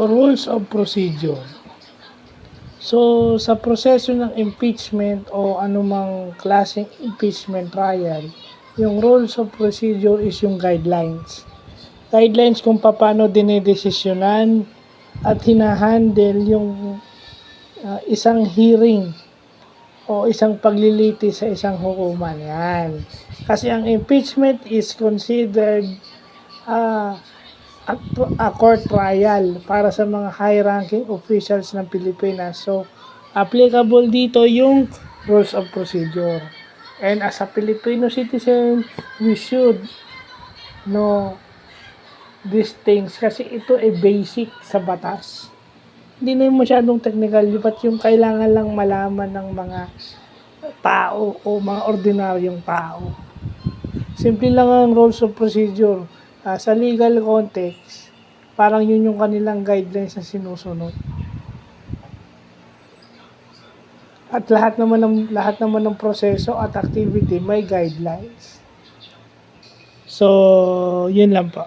So, rules of procedure. So, sa proseso ng impeachment o anumang klaseng impeachment trial, yung rules of procedure is yung guidelines. Guidelines kung paano dinedesisyonan at hinahandle yung isang hearing o isang pagliliti sa isang hukuman. Yan. Kasi ang impeachment is considered a court trial para sa mga high-ranking officials ng Pilipinas. So, applicable dito yung rules of procedure. And as a Filipino citizen, we should know these things kasi ito ay basic sa batas. Hindi na yung masyadong technical, but yung kailangan lang malaman ng mga tao o mga ordinaryong tao. Simple lang ang rules of procedure. Sa legal context, parang yun yung kanilang guidelines na sinusunod. At lahat naman ng proseso at activity may guidelines. So, yun lang po.